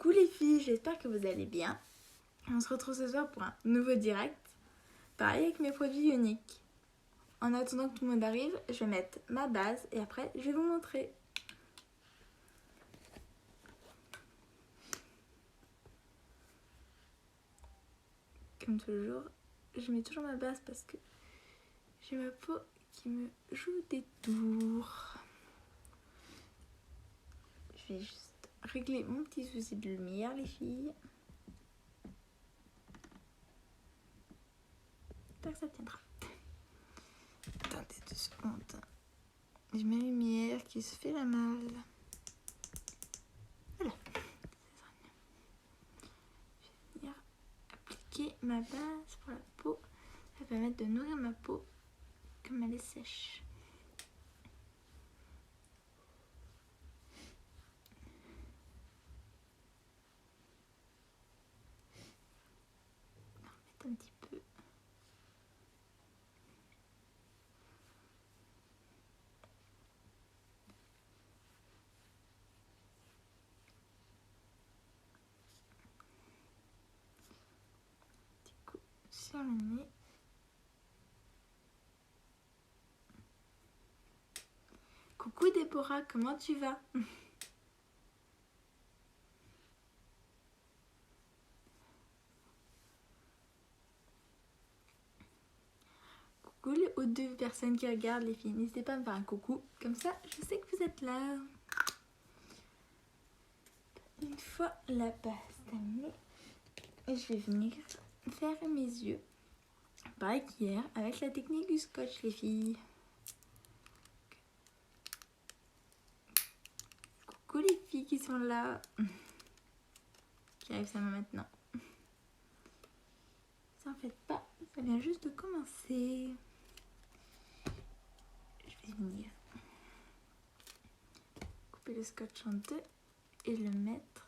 Coucou les filles, j'espère que vous allez bien. On se retrouve ce soir pour un nouveau direct, pareil avec mes produits uniques. En attendant que tout le monde arrive, je vais mettre ma base et après je vais vous montrer. Comme toujours, je mets toujours ma base parce que j'ai ma peau qui me joue des tours. Je vais juste régler mon petit souci de lumière les filles. J'espère que ça tiendra. Attendez 2 secondes. J'ai ma lumière qui se fait la malle. Voilà. Je vais venir appliquer ma base pour la peau. Ça va permettre de nourrir ma peau comme elle est sèche. On va remettre un petit peu. Du coup, sur le nez. Coucou Déborah, comment tu vas? Coucou aux 2 personnes qui regardent les filles. N'hésitez pas à me faire un coucou. Comme ça, je sais que vous êtes là. Une fois la base terminée, je vais venir faire mes yeux. Pareil qu'hier, avec la technique du scotch les filles. Coucou les filles qui sont là. Qui arrivent seulement maintenant. Ça en fait pas, ça vient juste de commencer. Je vais venir couper le scotch en 2 et le mettre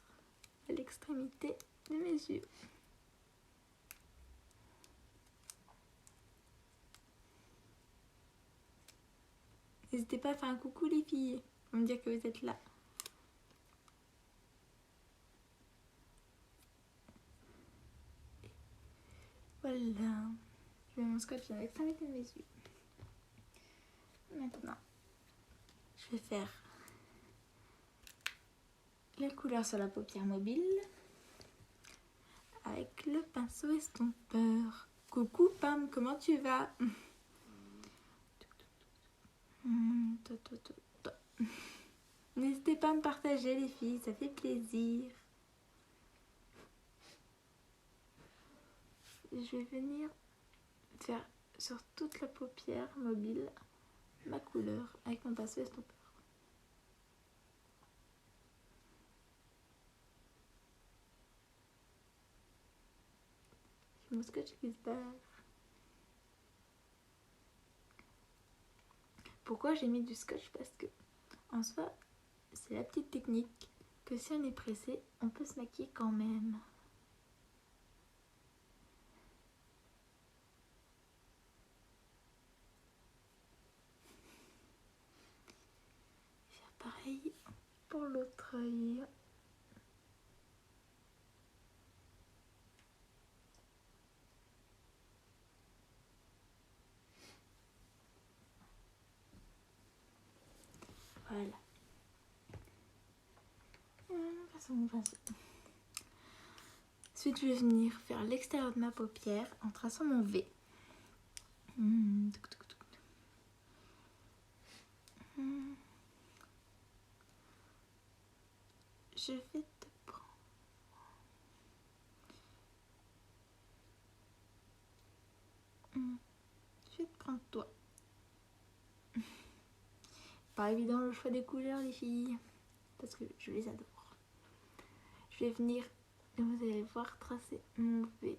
à l'extrémité de mes yeux. N'hésitez pas à faire un coucou les filles, pour me dire que vous êtes là. Voilà, je mets mon scotch à l'extrémité de mes yeux. Maintenant, je vais faire la couleur sur la paupière mobile avec le pinceau estompeur. Coucou Pam, comment tu vas? N'hésitez pas à me partager les filles, ça fait plaisir. Je vais venir faire sur toute la paupière mobile ma couleur avec mon pinceau estompeur. J'ai mon scotch qui se barre. Pourquoi j'ai mis du scotch? Parce que en soi, c'est la petite technique que si on est pressé, on peut se maquiller quand même. Faire pareil pour l'autre œil. Voilà. Ensuite, je vais venir faire l'extérieur de ma paupière en traçant mon V. Je vais te prendre. Je vais te prendre toi. Pas évident le choix des couleurs les filles, parce que je les adore. Je vais venir, et vous allez voir, tracer mon V.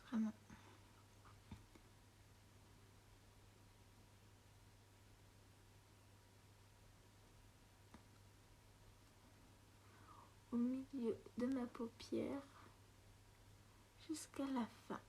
Vraiment. Au milieu de ma paupière jusqu'à la fin.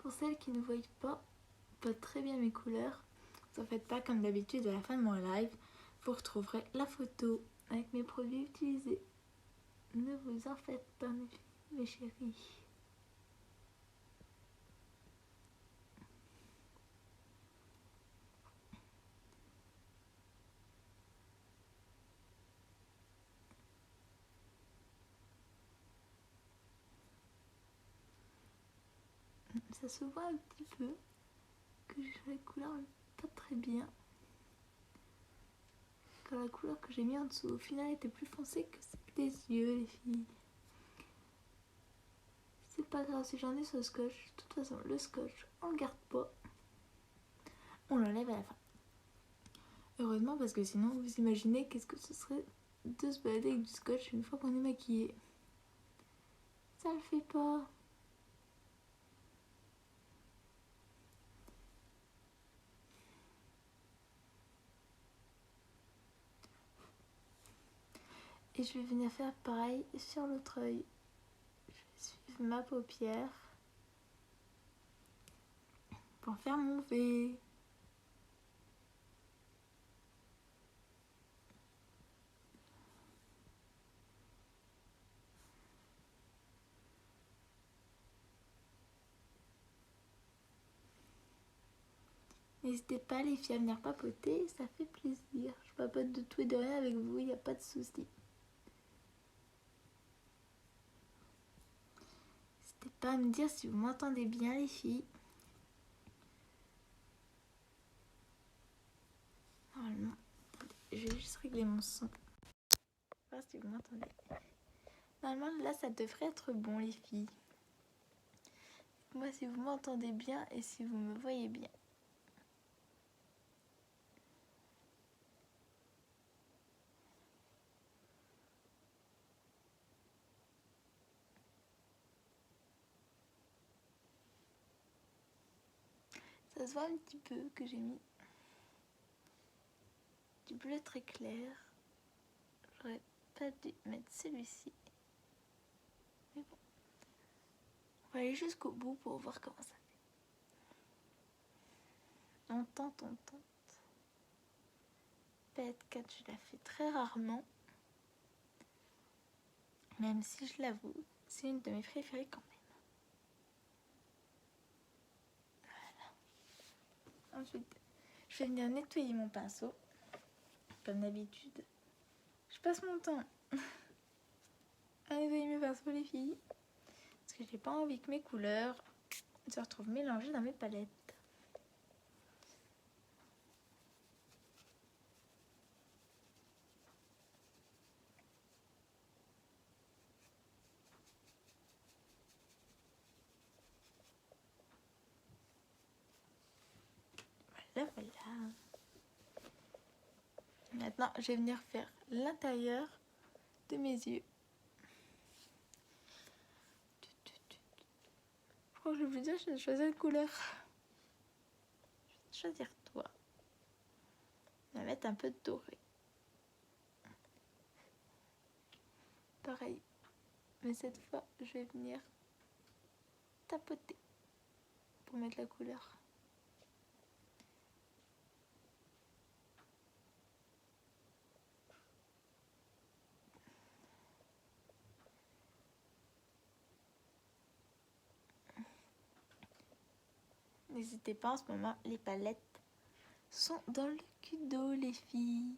Pour celles qui ne voient pas très bien mes couleurs, ne faites pas comme d'habitude à la fin de mon live, vous retrouverez la photo avec mes produits utilisés. Ne vous en faites pas mes chéris. Ça se voit un petit peu que j'ai la couleur pas très bien. Quand la couleur que j'ai mis en dessous au final était plus foncée que celle des yeux, les filles. C'est pas grave si j'en ai sur le scotch. De toute façon, le scotch, on le garde pas. On l'enlève à la fin. Heureusement, parce que sinon, vous imaginez qu'est-ce que ce serait de se balader avec du scotch une fois qu'on est maquillé. Ça le fait pas. Et je vais venir faire pareil sur l'autre œil. Je vais suivre ma paupière pour faire mon V. N'hésitez pas les filles à venir papoter, ça fait plaisir. Je papote de tout et de rien avec vous, il n'y a pas de souci. N'hésitez pas à me dire si vous m'entendez bien les filles. Normalement, je vais juste régler mon son. Voir si vous m'entendez. Normalement là ça devrait être bon les filles. Moi si vous m'entendez bien et si vous me voyez bien. Ça se voit un petit peu que j'ai mis du bleu très clair. J'aurais pas dû mettre celui-ci. Mais bon. On va aller jusqu'au bout pour voir comment ça fait. On tente. PS4 je la fais très rarement. Même si je l'avoue, c'est une de mes préférées quand même. Voilà. Ensuite, je vais venir nettoyer mon pinceau. Comme d'habitude. Je passe mon temps à nettoyer mes pinceaux les filles. Parce que j'ai pas envie que mes couleurs se retrouvent mélangées dans mes palettes. Voilà. Maintenant, je vais venir faire l'intérieur de mes yeux. Je crois que je vais vous dire, je vais choisir une couleur. Je vais choisir toi. On va mettre un peu de doré. Pareil. Mais cette fois, je vais venir tapoter pour mettre la couleur. N'hésitez pas, en ce moment, les palettes sont dans le cul d'eau, les filles.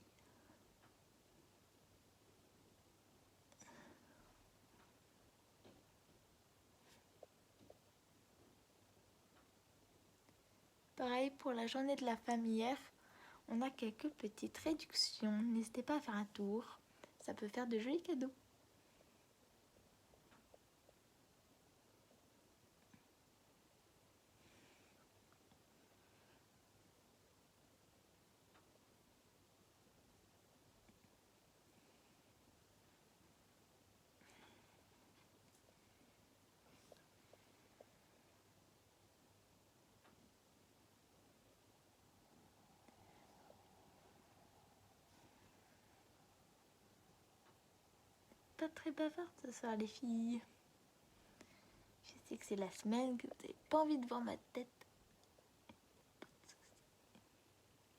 Pareil pour la journée de la femme hier, on a quelques petites réductions. N'hésitez pas à faire un tour, ça peut faire de jolis cadeaux. Pas très bavarde ce soir les filles. c'est que c'est la semaine, que vous n'avez pas envie de voir ma tête.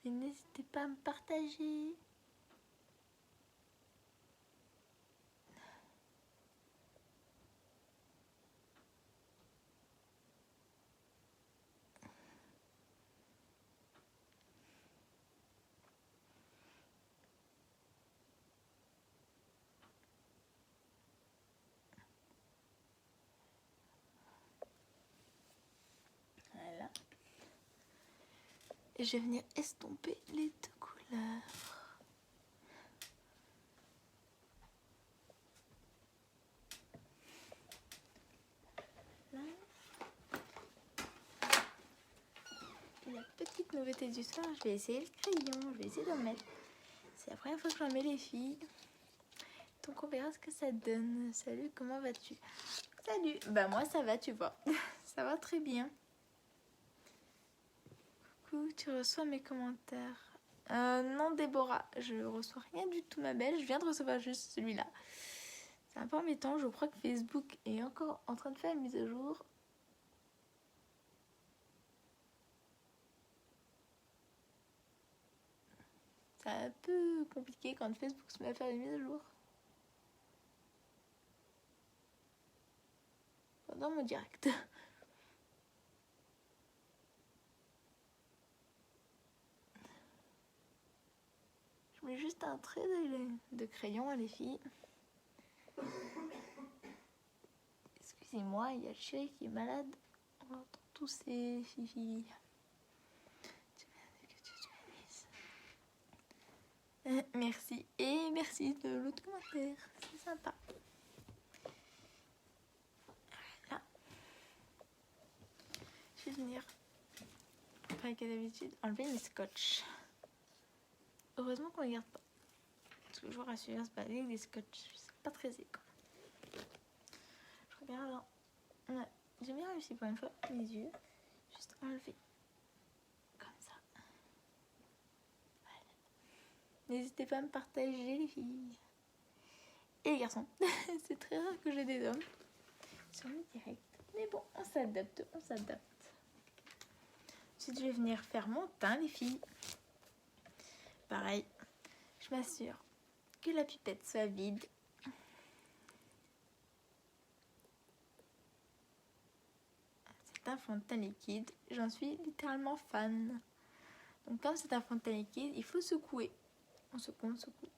Mais n'hésitez pas à me partager. Voilà. Et je vais venir estomper les deux couleurs. Là. Et la petite nouveauté du soir, je vais essayer le crayon, je vais essayer d'en mettre. C'est la première fois que j'en mets, les filles. Donc on verra ce que ça donne. Salut, comment vas-tu? Salut. Bah moi ça va, tu vois. Ça va très bien. Coucou, tu reçois mes commentaires? Non Déborah, je reçois rien du tout ma belle. Je viens de recevoir juste celui-là. C'est un peu embêtant, je crois que Facebook est encore en train de faire une mise à jour. C'est un peu compliqué quand Facebook se met à faire une mise à jour. Dans mon direct. Je mets juste un trait de crayon à les filles. Excusez-moi, il y a le chéri qui est malade. On entend tous ces filles. Merci. Et merci de l'autre commentaire. C'est sympa. Voilà. Je vais venir, pareil que d'habitude, enlever mes scotch. Heureusement qu'on ne garde pas. Parce que je vous rassure, c'est pas avec des scotch. C'est pas très école. Je regarde. Ouais, j'ai bien réussi pour une fois mes yeux. Juste enlever. Comme ça. Voilà. N'hésitez pas à me partager, les filles. Et les garçons. C'est très rare que j'ai des hommes sur mes directs. Mais bon, on s'adapte, on s'adapte. Ensuite, je vais venir faire mon teint, les filles. Pareil, je m'assure que la pipette soit vide. C'est un fond de teint liquide. J'en suis littéralement fan. Donc, comme c'est un fond de teint liquide, il faut secouer. On secoue, on secoue.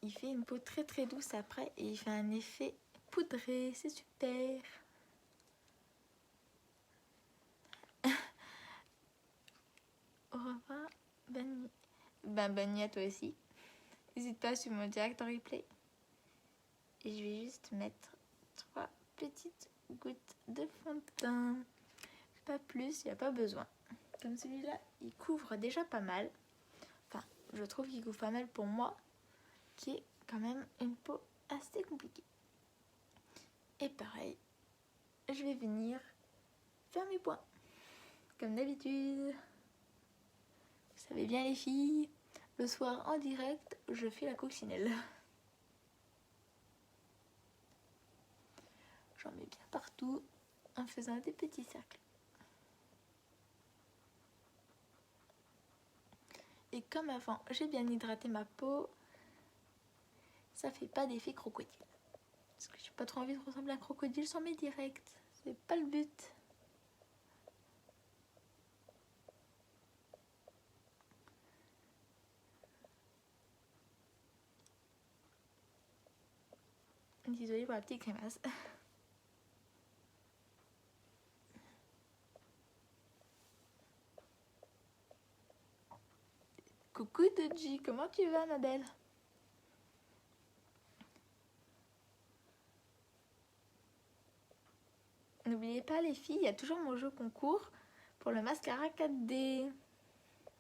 Il fait une peau très très douce après et il fait un effet poudré. C'est super. Au revoir, bonne nuit. Bonne nuit à toi aussi. N'hésite pas sur mon direct en replay. Et je vais juste mettre 3 petites gouttes de fond de teint. Pas plus, il n'y a pas besoin. Comme celui-là, il couvre déjà pas mal. Enfin, je trouve qu'il couvre pas mal pour moi, qui est quand même une peau assez compliquée. Et pareil, je vais venir faire mes points. Comme d'habitude. Vous savez bien les filles, le soir en direct, je fais la coccinelle. J'en mets bien partout en faisant des petits cercles. Et comme avant, j'ai bien hydraté ma peau, ça fait pas d'effet crocodile. Parce que j'ai pas trop envie de ressembler à un crocodile sur mes directs. C'est pas le but. Désolée pour la petite crémasse. Coucou Doji, comment tu vas ma belle? N'oubliez pas les filles, il y a toujours mon jeu concours pour le mascara 4D.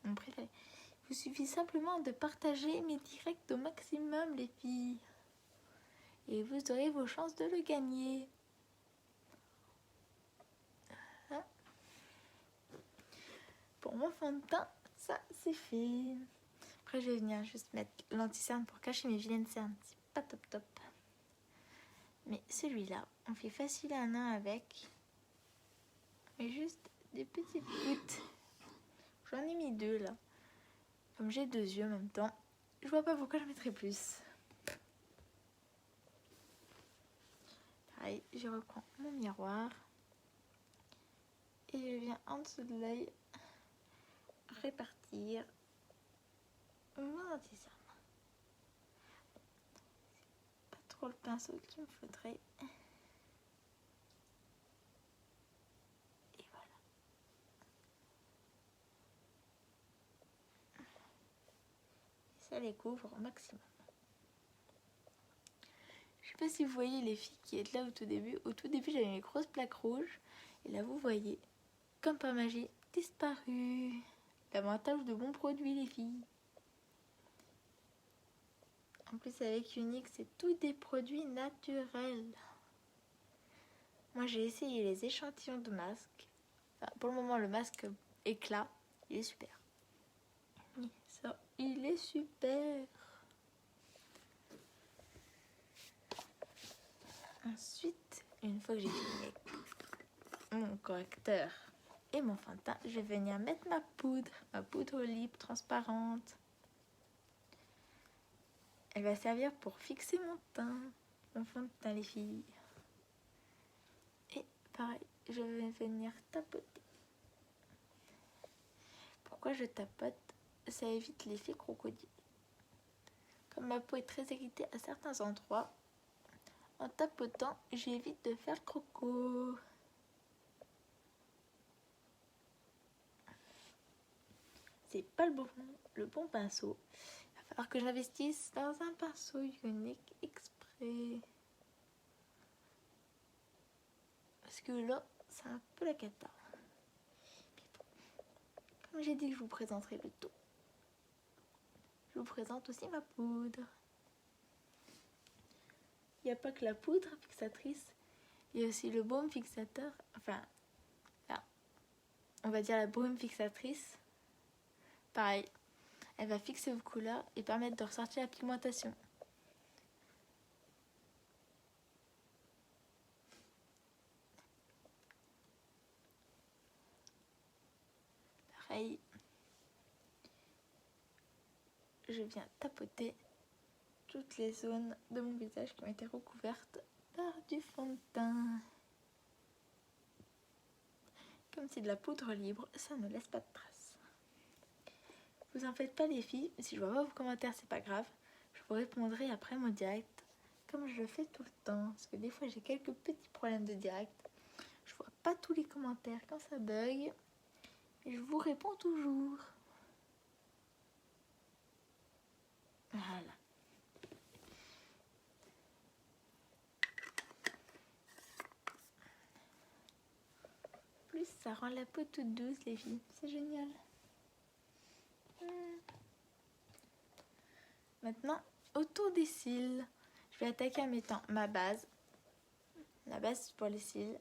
Mon préféré. Il vous suffit simplement de partager mes directs au maximum les filles. Et vous aurez vos chances de le gagner. Hein? Pour mon fond de teint, ça c'est fait. Après je vais venir juste mettre l'anti-cerne pour cacher mes vilaines cernes. C'est pas top top. Mais celui-là, on fait facile à un avec. Mais juste des petites gouttes. J'en ai mis 2 là. Comme j'ai 2 yeux en même temps, je vois pas pourquoi je mettrais plus. Pareil, je reprends mon miroir. Et je viens en dessous de l'œil répartir mon anti-cerne. Pas trop le pinceau qu'il me faudrait. Et voilà. Et ça les couvre au maximum. Je sais pas si vous voyez les filles qui étaient là au tout début. Au tout début, j'avais mes grosses plaques rouges. Et là, vous voyez, comme par magie, disparu. L'avantage de bons produits, les filles. En plus, avec Unique, c'est tous des produits naturels. Moi, j'ai essayé les échantillons de masques. Enfin, pour le moment, le masque éclat, il est super. Ça, il est super. Ensuite, une fois que j'ai fini mon correcteur et mon fond de teint, je vais venir mettre ma poudre libre transparente. Elle va servir pour fixer mon teint, mon fond de teint, les filles. Et pareil, je vais venir tapoter. Pourquoi je tapote? Ça évite l'effet crocodile. Comme ma peau est très irritée à certains endroits, en tapotant, j'évite de faire croco. C'est pas le bon pinceau. Il va falloir que j'investisse dans un pinceau Unique exprès. Parce que là, c'est un peu la cata. Comme j'ai dit que je vous présenterai le tout, je vous présente aussi ma poudre. Il n'y a pas que la poudre fixatrice, il y a aussi le baume fixateur. Enfin, là, on va dire la brume fixatrice. Pareil, elle va fixer vos couleurs et permettre de ressortir la pigmentation. Pareil, je viens tapoter toutes les zones de mon visage qui ont été recouvertes par du fond de teint. Comme c'est de la poudre libre, ça ne laisse pas de traces. Vous en faites pas les filles, si je vois pas vos commentaires, c'est pas grave. Je vous répondrai après mon direct, comme je le fais tout le temps. Parce que des fois j'ai quelques petits problèmes de direct. Je vois pas tous les commentaires quand ça bug. Et je vous réponds toujours. Voilà. Plus ça rend la peau toute douce les filles. C'est génial. Maintenant, autour des cils, je vais attaquer en mettant ma base. La base pour les cils.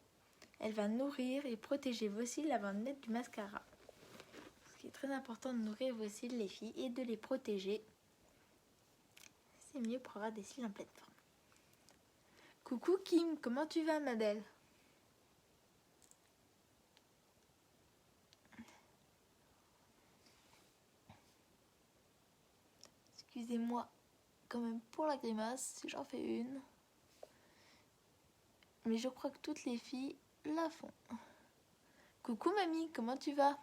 Elle va nourrir et protéger vos cils avant de mettre du mascara. Ce qui est très important de nourrir vos cils les filles et de les protéger. C'est mieux pour avoir des cils en pleine forme. Coucou Kim, comment tu vas ma belle? Excusez-moi quand même pour la grimace si j'en fais une. Mais je crois que toutes les filles la font. Coucou mamie, comment tu vas?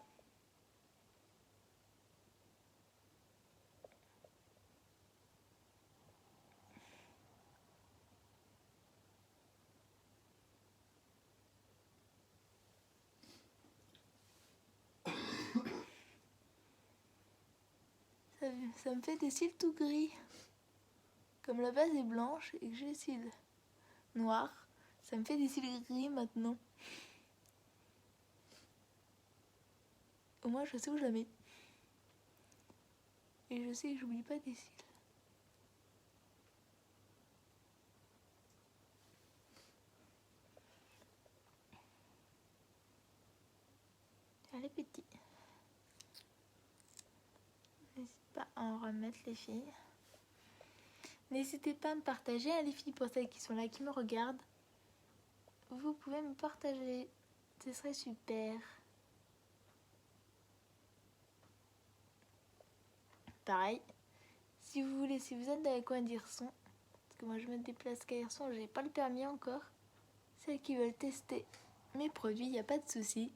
Ça me fait des cils tout gris. Comme la base est blanche et que j'ai les cils noirs, ça me fait des cils gris maintenant. Au moins je sais où je la mets. Et je sais que j'oublie pas des cils. Elle est petite. N'hésite pas à en remettre les filles. N'hésitez pas à me partager, hein, les filles, pour celles qui sont là, qui me regardent. Vous pouvez me partager, ce serait super. Pareil, si vous voulez, si vous êtes dans les coins d'Hirson, parce que moi je me déplace qu'à Hirson, j'ai pas le permis encore. Celles qui veulent tester mes produits, il n'y a pas de souci.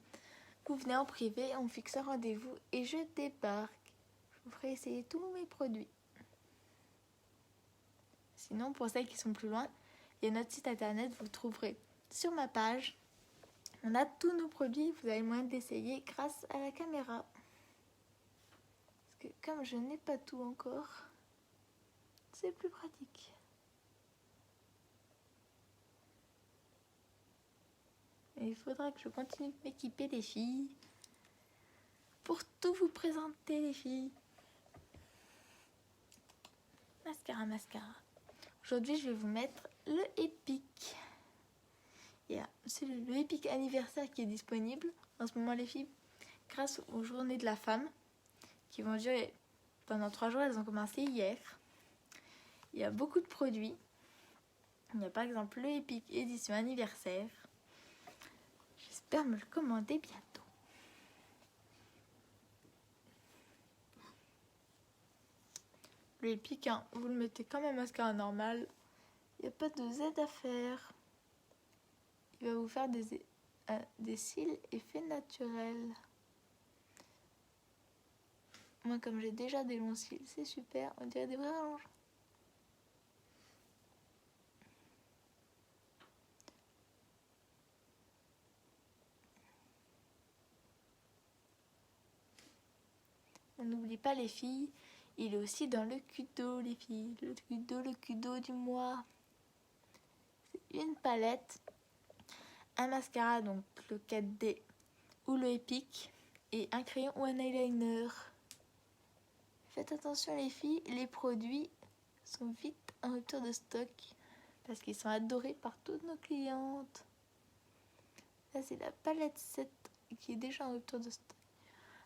Vous venez en privé, on fixe un rendez-vous et je débarque. Je vous ferai essayer tous mes produits. Sinon, pour celles qui sont plus loin, il y a notre site internet, vous le trouverez sur ma page. On a tous nos produits, vous avez le moyen d'essayer grâce à la caméra. Parce que comme je n'ai pas tout encore, c'est plus pratique. Et il faudra que je continue de m'équiper, les filles, pour tout vous présenter, les filles. Mascara. Aujourd'hui, je vais vous mettre le Epic. C'est le Epic anniversaire qui est disponible en ce moment, les filles, grâce aux journées de la femme qui vont durer pendant 3 jours. Elles ont commencé hier. Il y a beaucoup de produits. Il y a par exemple le Epic édition anniversaire. J'espère me le commander bientôt. Le Epic, hein, vous le mettez comme un mascara normal. Il n'y a pas de Z à faire. Il va vous faire des cils effets naturels. Moi, comme j'ai déjà des longs cils, c'est super. On dirait des vrais anges. On n'oublie pas, les filles, il est aussi dans le Kudo, les filles. Le Kudo du mois. C'est une palette, un mascara, donc le 4D ou le Epic, et un crayon ou un eyeliner. Faites attention, les filles, les produits sont vite en rupture de stock parce qu'ils sont adorés par toutes nos clientes. Là, c'est la palette 7 qui est déjà en rupture de stock.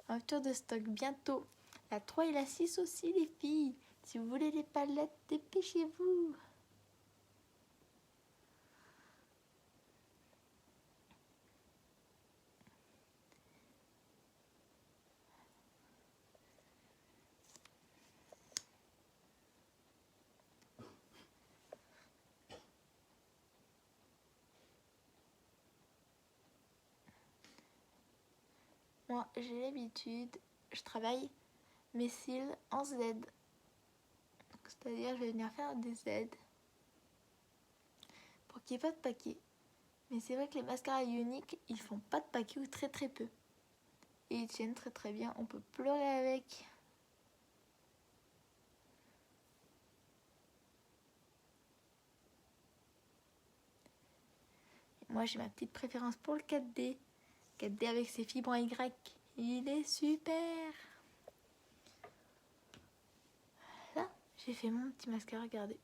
En rupture de stock bientôt. La 3 et la 6 aussi, les filles. Si vous voulez les palettes, dépêchez-vous. Moi, j'ai l'habitude, je travaille mes cils en Z. C'est-à-dire, je vais venir faire des Z pour qu'il n'y ait pas de paquet. Mais c'est vrai que les mascaras uniques, ils font pas de paquet ou très très peu. Et ils tiennent très très bien, on peut pleurer avec. Moi, j'ai ma petite préférence pour le 4D. 4D avec ses fibres en Y. Il est super. Là, j'ai fait mon petit mascara, regardez.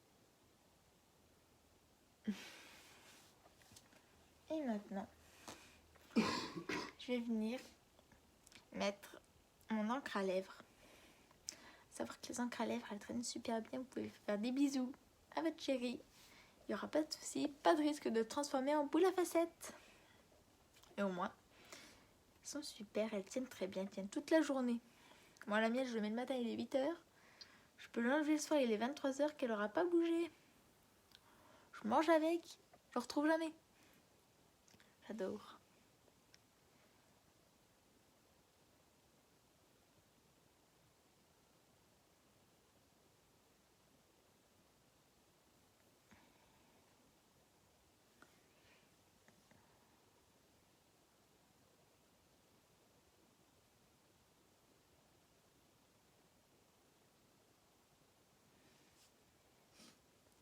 Et maintenant, je vais venir mettre mon encre à lèvres. Savoir que les encres à lèvres, elles traînent super bien. Vous pouvez faire des bisous à votre chérie. Il n'y aura pas de souci, pas de risque de transformer en boule à facettes. Et au moins, elles sont super, elles tiennent très bien, elles tiennent toute la journée. Moi, la mienne, je le mets le matin, il est 8h. Je peux l'enlever le soir, il est 23h, qu'elle n'aura pas bougé. Je mange avec, je le retrouve jamais. J'adore.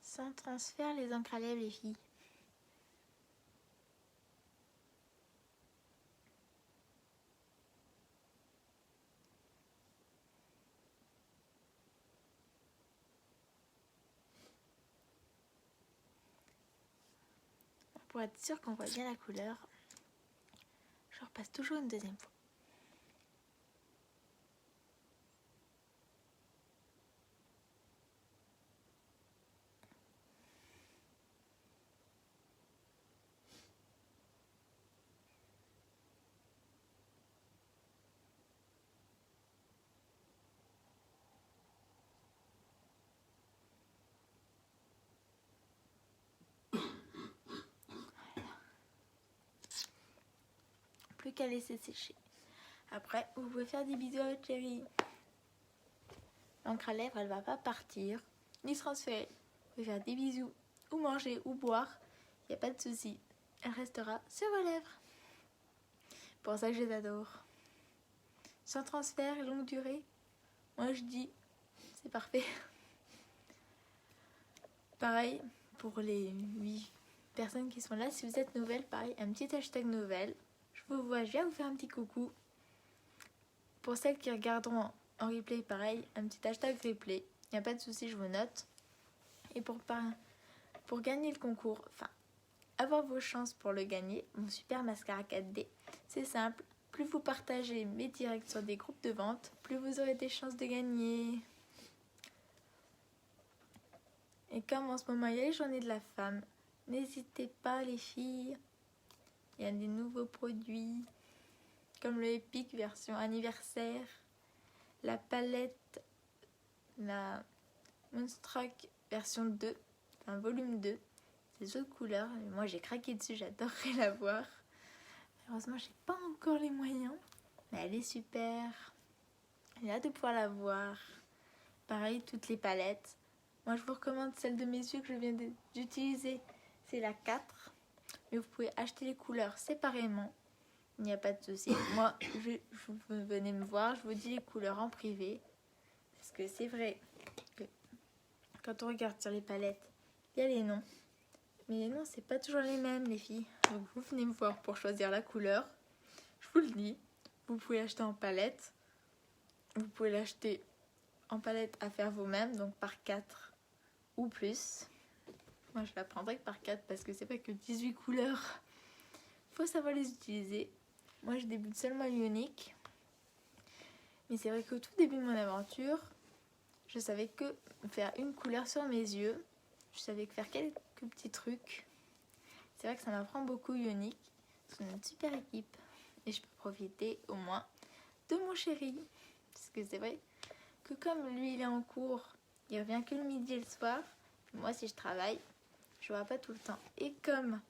Sans transfert, les encres à lèvres, les filles. Pour être sûr qu'on voit bien la couleur, je repasse toujours une deuxième fois. plus qu'à laisser sécher. Après, vous pouvez faire des bisous à votre chérie. L'encre à lèvres, elle va pas partir, ni se transférer. Vous pouvez faire des bisous, ou manger, ou boire. Il n'y a pas de souci. Elle restera sur vos lèvres. Pour ça que je les adore. Sans transfert et longue durée, moi je dis, c'est parfait. Pareil, pour les 8 personnes qui sont là, si vous êtes nouvelle, pareil, un petit hashtag nouvelle. Je vous vois, je viens vous faire un petit coucou. Pour celles qui regarderont en replay, pareil, un petit hashtag replay. Il n'y a pas de souci, je vous note. Et pour gagner le concours, enfin, avoir vos chances pour le gagner, mon super mascara 4D, c'est simple. Plus vous partagez mes directs sur des groupes de vente, plus vous aurez des chances de gagner. Et comme en ce moment il y a les journées de la femme, n'hésitez pas les filles. Il y a des nouveaux produits comme le Epic version anniversaire, la palette, la Moonstruck version 2, enfin volume 2, des autres couleurs. Et moi j'ai craqué dessus, j'adorerais la voir. Heureusement j'ai pas encore les moyens, mais elle est super. J'ai hâte de pouvoir la voir. Pareil, toutes les palettes. Moi je vous recommande celle de mes yeux que je viens d'utiliser, c'est la 4. Mais vous pouvez acheter les couleurs séparément. Il n'y a pas de souci. Moi, vous venez me voir, je vous dis les couleurs en privé. Parce que c'est vrai que quand on regarde sur les palettes, il y a les noms. Mais les noms, c'est pas toujours les mêmes, les filles. Donc vous venez me voir pour choisir la couleur. Je vous le dis. Vous pouvez l'acheter en palette. Vous pouvez l'acheter en palette à faire vous-même, donc par 4 ou plus. Moi, je la prendrai que par 4 parce que c'est pas que 18 couleurs. Faut savoir les utiliser. Moi, je débute seulement l'Ionic. Mais c'est vrai qu'au tout début de mon aventure, je savais que faire une couleur sur mes yeux. Je savais que faire quelques petits trucs. C'est vrai que ça m'apprend beaucoup Ionic. C'est une super équipe. Et je peux profiter au moins de mon chéri. Parce que c'est vrai que comme lui, il est en cours, il revient que le midi et le soir. Moi, si je travaille, je ne vois pas tout le temps. Et comme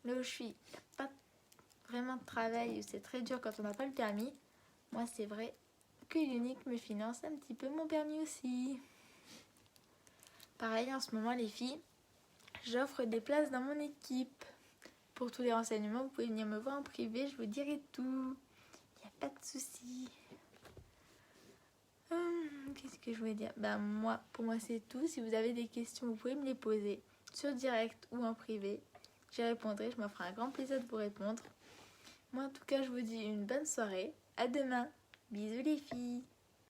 là où je suis, il n'y a pas vraiment de travail, c'est très dur quand on n'a pas le permis. Moi, c'est vrai que Ionic me finance un petit peu mon permis aussi. Pareil, en ce moment, les filles, j'offre des places dans mon équipe. Pour tous les renseignements, vous pouvez venir me voir en privé, je vous dirai tout. Il n'y a pas de souci. Qu'est-ce que je voulais dire? Pour moi, c'est tout. Si vous avez des questions, vous pouvez me les poser sur direct ou en privé. J'y répondrai, je me ferai un grand plaisir de vous répondre. Moi, en tout cas, je vous dis une bonne soirée. À demain. Bisous les filles.